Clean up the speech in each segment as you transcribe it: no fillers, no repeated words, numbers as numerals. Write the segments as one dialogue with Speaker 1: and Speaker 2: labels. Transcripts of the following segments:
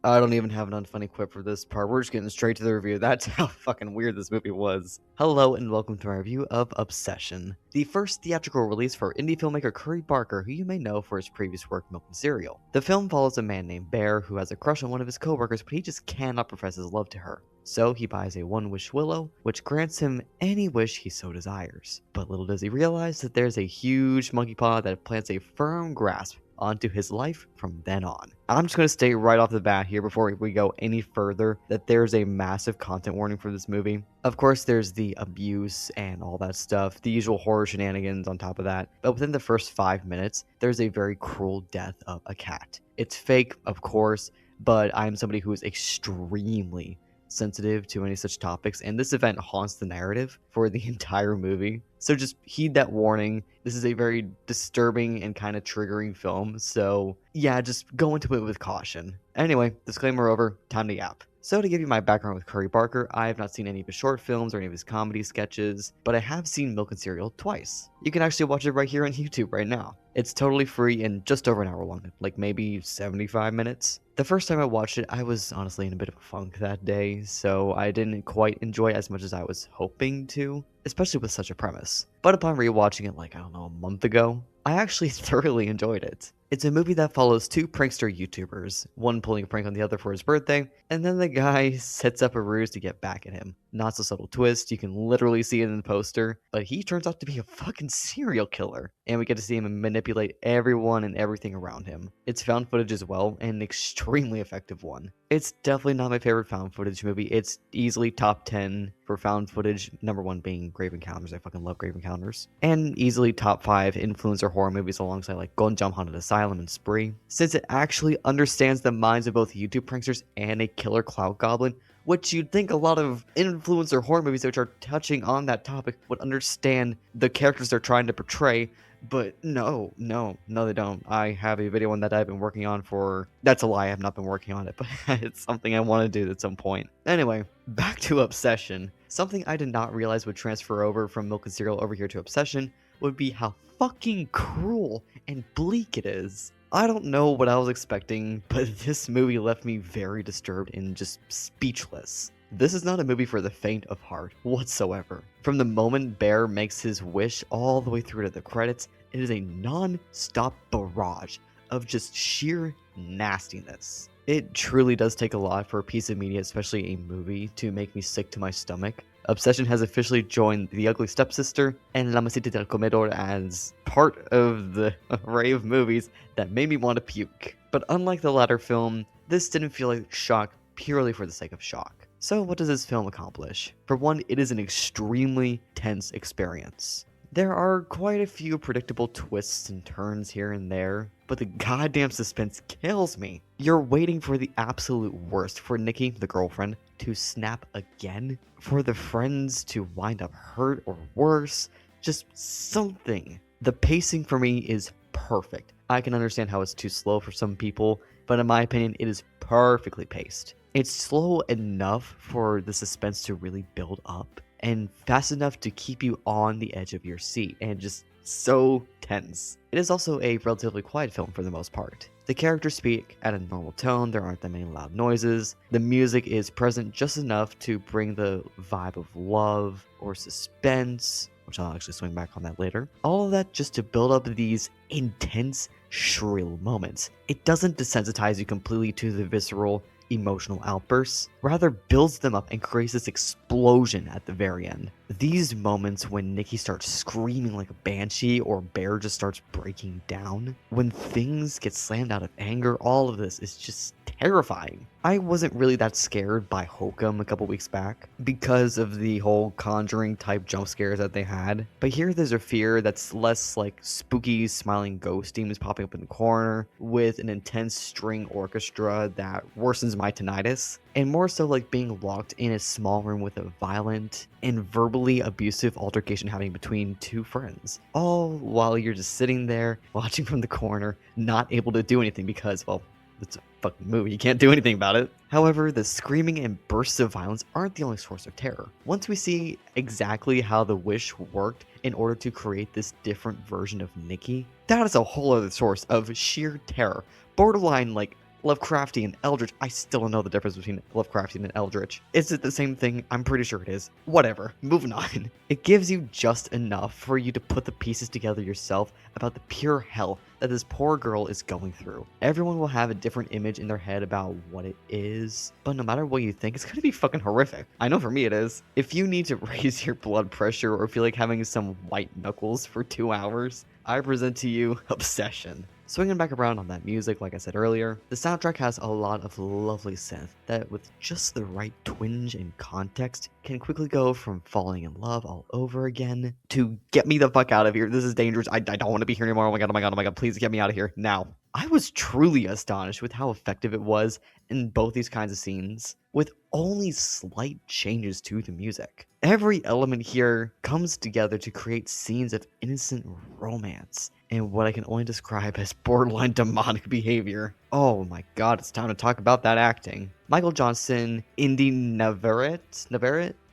Speaker 1: I don't even have an unfunny quip for this part. We're just getting straight to the review. That's how fucking weird this movie was. Hello and welcome to my review of Obsession, the first theatrical release for indie filmmaker Curry Barker, who you may know for his previous work Milk and Cereal. The film follows a man named Bear who has a crush on one of his coworkers, but he just cannot profess his love to her. So he buys a one-wish willow, which grants him any wish he so desires. But little does he realize that there's a huge monkey paw that plants a firm grasp onto his life from then on. I'm just going to state right off the bat here before we go any further that there's a massive content warning for this movie. Of course, there's the abuse and all that stuff, the usual horror shenanigans on top of that, but within the first 5 minutes, there's a very cruel death of a cat. It's fake, of course, but I'm somebody who is extremely sensitive to any such topics, and this event haunts the narrative for the entire movie. So just heed that warning. This is a very disturbing and kind of triggering film, so yeah, just go into it with caution. Anyway, disclaimer over, time to yap. So to give you my background with Curry Barker, I have not seen any of his short films or any of his comedy sketches, but I have seen Milk and Cereal twice. You can actually watch it right here on YouTube right now. It's totally free and just over an hour long, like maybe 75 minutes. The first time I watched it, I was honestly in a bit of a funk that day, so I didn't quite enjoy it as much as I was hoping to, especially with such a premise. But upon rewatching it like, I don't know, a month ago, I actually thoroughly enjoyed it. It's a movie that follows two prankster YouTubers, one pulling a prank on the other for his birthday, and then the guy sets up a ruse to get back at him. Not so subtle twist, you can literally see it in the poster, but he turns out to be a fucking serial killer, and we get to see him manipulate everyone and everything around him. It's found footage as well, and an extremely effective one. It's definitely not my favorite found footage movie. It's easily top 10 for found footage, number 1 being Grave Encounters. I fucking love Grave Encounters. And easily top 5 influencer horror movies alongside like Gonjam Haunted Asylum and Spree. Since it actually understands the minds of both YouTube pranksters and a killer clout goblin, which you'd think a lot of influencer horror movies which are touching on that topic would understand the characters they're trying to portray. But no, they don't. I have a video on that I've been working on for... That's a lie, I have not been working on it, but it's something I want to do at some point. Anyway, back to Obsession. Something I did not realize would transfer over from Milk and Cereal over here to Obsession would be how fucking cruel and bleak it is. I don't know what I was expecting, but this movie left me very disturbed and just speechless. This is not a movie for the faint of heart whatsoever. From the moment Bear makes his wish all the way through to the credits, it is a non-stop barrage of just sheer nastiness. It truly does take a lot for a piece of media, especially a movie, to make me sick to my stomach. Obsession has officially joined The Ugly Stepsister and La Mesita del Comedor as part of the array of movies that made me want to puke. But unlike the latter film, this didn't feel like shock purely for the sake of shock. So what does this film accomplish? For one, it is an extremely tense experience. There are quite a few predictable twists and turns here and there, but the goddamn suspense kills me. You're waiting for the absolute worst, for Nikki, the girlfriend, to snap again, for the friends to wind up hurt or worse, just something. The pacing for me is perfect. I can understand how it's too slow for some people, but in my opinion, it is perfectly paced. It's slow enough for the suspense to really build up, and fast enough to keep you on the edge of your seat, and just so tense. It is also a relatively quiet film for the most part. The characters speak at a normal tone, there aren't that many loud noises, the music is present just enough to bring the vibe of love or suspense, which I'll actually swing back on that later. All of that just to build up these intense, shrill moments. It doesn't desensitize you completely to the visceral, emotional outbursts, rather builds them up and creates this explosion at the very end. These moments when Nikki starts screaming like a banshee or Bear just starts breaking down, when things get slammed out of anger, all of this is just terrifying. I wasn't really that scared by Hokum a couple weeks back because of the whole Conjuring type jump scares that they had, but here there's a fear that's less like spooky smiling ghost demons popping up in the corner with an intense string orchestra that worsens my tinnitus, and more so like being locked in a small room with a violent and verbally abusive altercation happening between two friends, all while you're just sitting there watching from the corner, not able to do anything because, well, it's a fucking movie, you can't do anything about it. However, the screaming and bursts of violence aren't the only source of terror. Once we see exactly how the wish worked in order to create this different version of Nikki, that is a whole other source of sheer terror, borderline like Lovecraftian, Eldritch. I still don't know the difference between Lovecraftian and Eldritch. Is it the same thing? I'm pretty sure it is. Whatever. Moving on. It gives you just enough for you to put the pieces together yourself about the pure hell that this poor girl is going through. Everyone will have a different image in their head about what it is, but no matter what you think, it's gonna be fucking horrific. I know for me it is. If you need to raise your blood pressure or feel like having some white knuckles for 2 hours, I present to you Obsession. Swinging back around on that music, like I said earlier, the soundtrack has a lot of lovely synth that, with just the right twinge and context, can quickly go from falling in love all over again to get me the fuck out of here. This is dangerous. I don't want to be here anymore. Oh my god, oh my god, oh my god. Please get me out of here now. I was truly astonished with how effective it was in both these kinds of scenes, with only slight changes to the music. Every element here comes together to create scenes of innocent romance and what I can only describe as borderline demonic behavior. Oh my god, it's time to talk about that acting. Michael Johnson, Indy Navarrete?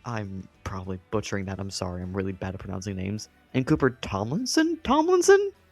Speaker 1: I'm probably butchering that, I'm sorry, I'm really bad at pronouncing names. And Cooper Tomlinson?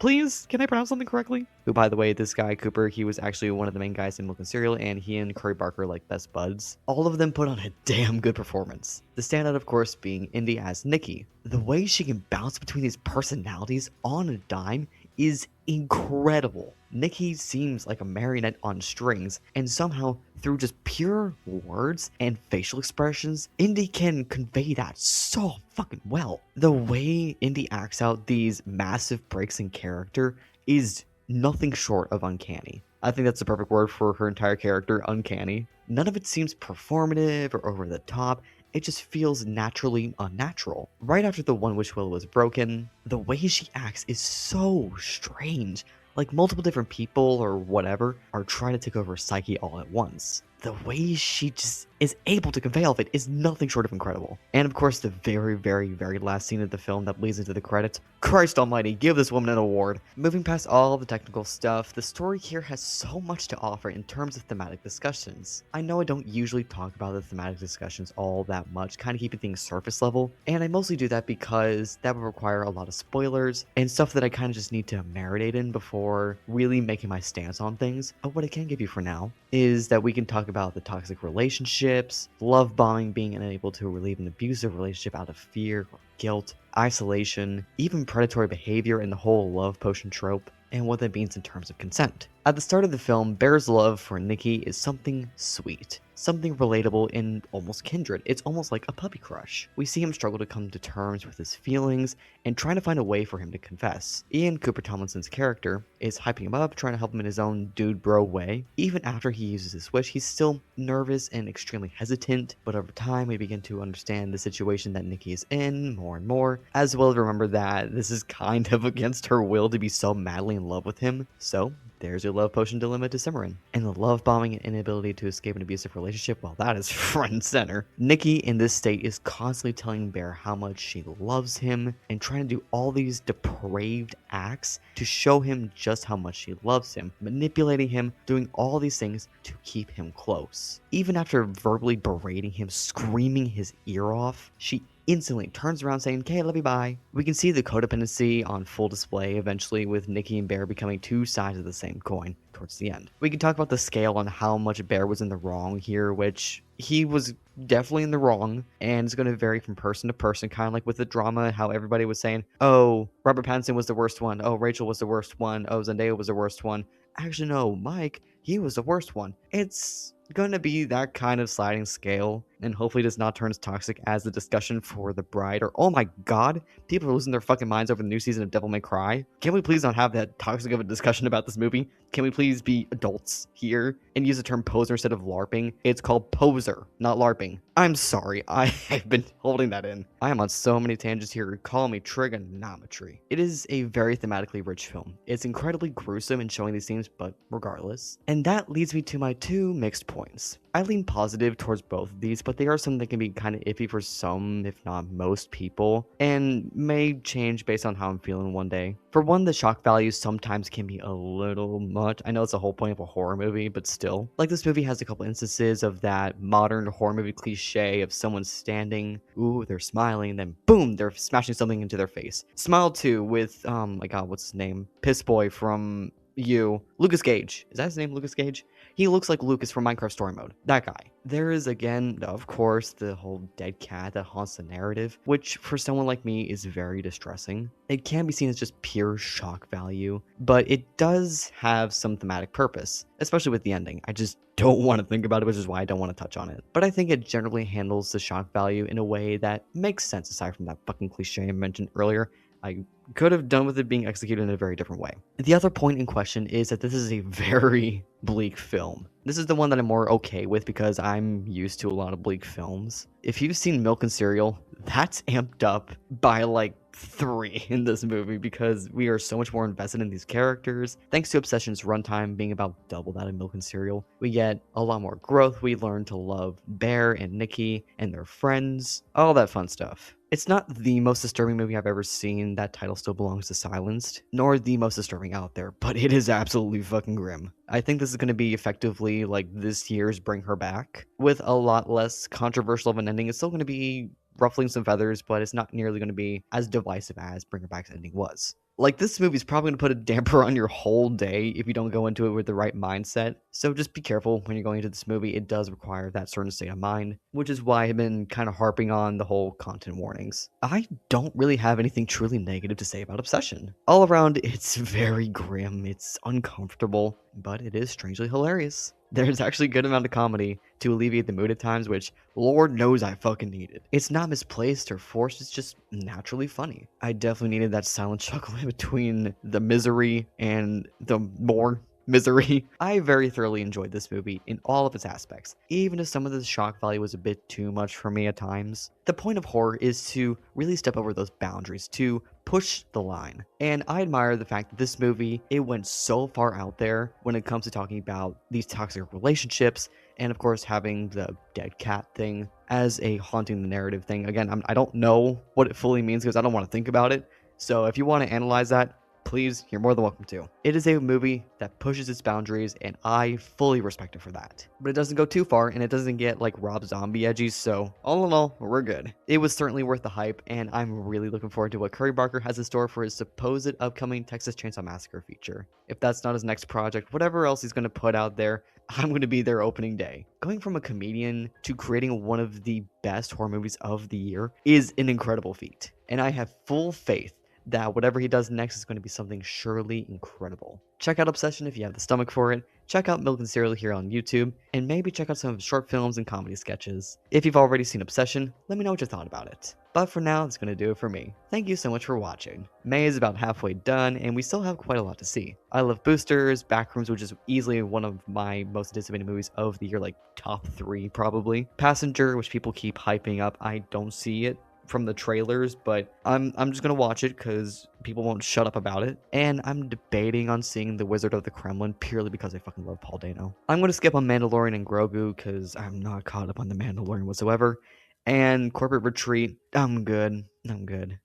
Speaker 1: Please, can I pronounce something correctly? Who, by the way, this guy, Cooper, he was actually one of the main guys in Milk and Cereal, and he and Curry Barker are like best buds. All of them put on a damn good performance. The standout, of course, being Indy as Nikki. The way she can bounce between these personalities on a dime is incredible. Nikki seems like a marionette on strings, and somehow, through just pure words and facial expressions, Indy can convey that so fucking well. The way Indy acts out these massive breaks in character is nothing short of uncanny. I think that's the perfect word for her entire character, uncanny. None of it seems performative or over the top. It just feels naturally unnatural. Right after the One Wish Will was broken, the way she acts is so strange. Like multiple different people or whatever are trying to take over her psyche all at once. The way she just is able to convey all of it is nothing short of incredible. And of course, the very, very, very last scene of the film that leads into the credits. Christ almighty, give this woman an award. Moving past all the technical stuff, the story here has so much to offer in terms of thematic discussions. I know I don't usually talk about the thematic discussions all that much, kind of keeping things surface level, and I mostly do that because that would require a lot of spoilers and stuff that I kind of just need to marinate in before really making my stance on things. But what I can give you for now is that we can talk about the toxic relationships, love bombing, being unable to relieve an abusive relationship out of fear or guilt, isolation, even predatory behavior, and the whole love potion trope, and what that means in terms of consent. At the start of the film, Bear's love for Nikki is something sweet, something relatable and almost kindred. It's almost like a puppy crush. We see him struggle to come to terms with his feelings and trying to find a way for him to confess. Ian Cooper Tomlinson's character is hyping him up, trying to help him in his own dude bro way. Even after he uses his switch, he's still nervous and extremely hesitant, but over time we begin to understand the situation that Nikki is in more and more, as well as remember that this is kind of against her will to be so madly in love with him. So there's your love potion dilemma to Cimarron. And the love bombing and inability to escape an abusive relationship, well, that is front and center. Nikki in this state is constantly telling Bear how much she loves him and trying to do all these depraved acts to show him just how much she loves him, manipulating him, doing all these things to keep him close. Even after verbally berating him, screaming his ear off, she instantly turns around saying, "Okay, love you, bye." We can see the codependency on full display eventually, with Nikki and Bear becoming two sides of the same coin towards the end. We can talk about the scale on how much Bear was in the wrong here, which he was definitely in the wrong, and it's going to vary from person to person, kind of like with the drama, how everybody was saying, oh, Robert Pattinson was the worst one, oh, Rachel was the worst one, oh, Zendaya was the worst one. Actually, no, Mike, he was the worst one. It's going to be that kind of sliding scale, and hopefully does not turn as toxic as the discussion for The Bride, or oh my god, people are losing their fucking minds over the new season of Devil May Cry. Can we please not have that toxic of a discussion about this movie? Can we please be adults here and use the term poser instead of LARPing? It's called poser, not LARPing. I'm sorry, I have been holding that in. I am on so many tangents here, call me trigonometry. It is a very thematically rich film. It's incredibly gruesome in showing these themes, but regardless. And that leads me to my two mixed points. I lean positive towards both of these, but they are something that can be kind of iffy for some, if not most people, and may change based on how I'm feeling one day. For one, the shock value sometimes can be a little much. I know it's the whole point of a horror movie, but still. Like, this movie has a couple instances of that modern horror movie cliche of someone standing, ooh, they're smiling, then boom, they're smashing something into their face. Smile 2 with, my god, what's his name? Piss Boy from Lucas Gage. Is that his name, Lucas Gage? He looks like Lucas from Minecraft Story Mode. That guy. There is, again, of course, the whole dead cat that haunts the narrative, which for someone like me is very distressing. It can be seen as just pure shock value, but it does have some thematic purpose, especially with the ending. I just don't want to think about it, which is why I don't want to touch on it. But I think it generally handles the shock value in a way that makes sense aside from that fucking cliche I mentioned earlier. I could have done with it being executed in a very different way. The other point in question is that this is a very bleak film. This is the one that I'm more okay with because I'm used to a lot of bleak films. If you've seen Milk and Cereal, that's amped up by like 3 in this movie because we are so much more invested in these characters. Thanks to Obsession's runtime being about double that of Milk and Cereal, we get a lot more growth. We learn to love Bear and Nikki and their friends, all that fun stuff. It's not the most disturbing movie I've ever seen. That title still belongs to Silenced, nor the most disturbing out there, but it is absolutely fucking grim. I think this is going to be effectively like this year's Bring Her Back, with a lot less controversial of an ending. It's still going to be ruffling some feathers, but it's not nearly going to be as divisive as Bring Her Back's ending was. Like, this movie's probably going to put a damper on your whole day if you don't go into it with the right mindset. So just be careful when you're going into this movie. It does require that certain state of mind, which is why I've been kind of harping on the whole content warnings. I don't really have anything truly negative to say about Obsession. All around, it's very grim, it's uncomfortable, but it is strangely hilarious. There's actually a good amount of comedy to alleviate the mood at times, which Lord knows I fucking needed. It's not misplaced or forced, it's just naturally funny. I definitely needed that silent chuckle in between the misery and the more misery. I very thoroughly enjoyed this movie in all of its aspects, even if some of the shock value was a bit too much for me at times. The point of horror is to really step over those boundaries, to push the line. And I admire the fact that this movie, it went so far out there when it comes to talking about these toxic relationships, and of course having the dead cat thing as a haunting the narrative thing. Again, I don't know what it fully means because I don't want to think about it. So if you want to analyze that, please, you're more than welcome to. It is a movie that pushes its boundaries, and I fully respect it for that. But it doesn't go too far, and it doesn't get like Rob Zombie edgy, so all in all, we're good. It was certainly worth the hype, and I'm really looking forward to what Curry Barker has in store for his supposed upcoming Texas Chainsaw Massacre feature. If that's not his next project, whatever else he's going to put out there, I'm going to be there opening day. Going from a comedian to creating one of the best horror movies of the year is an incredible feat, and I have full faith that whatever he does next is going to be something surely incredible. Check out Obsession if you have the stomach for it, check out Milk and Cereal here on YouTube, and maybe check out some of his short films and comedy sketches. If you've already seen Obsession, let me know what you thought about it. But for now, that's going to do it for me. Thank you so much for watching. May is about halfway done, and we still have quite a lot to see. I love Boosters, Backrooms, which is easily one of my most anticipated movies of the year, like top 3 probably. Passenger, which people keep hyping up, I don't see it from the trailers, but I'm just gonna watch it because people won't shut up about it. And I'm debating on seeing The Wizard of the Kremlin purely because I fucking love Paul Dano. I'm gonna skip on Mandalorian and Grogu because I'm not caught up on the Mandalorian whatsoever. And Corporate Retreat, I'm good.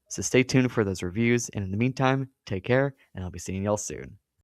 Speaker 1: So stay tuned for those reviews, and in the meantime, take care, and I'll be seeing y'all soon.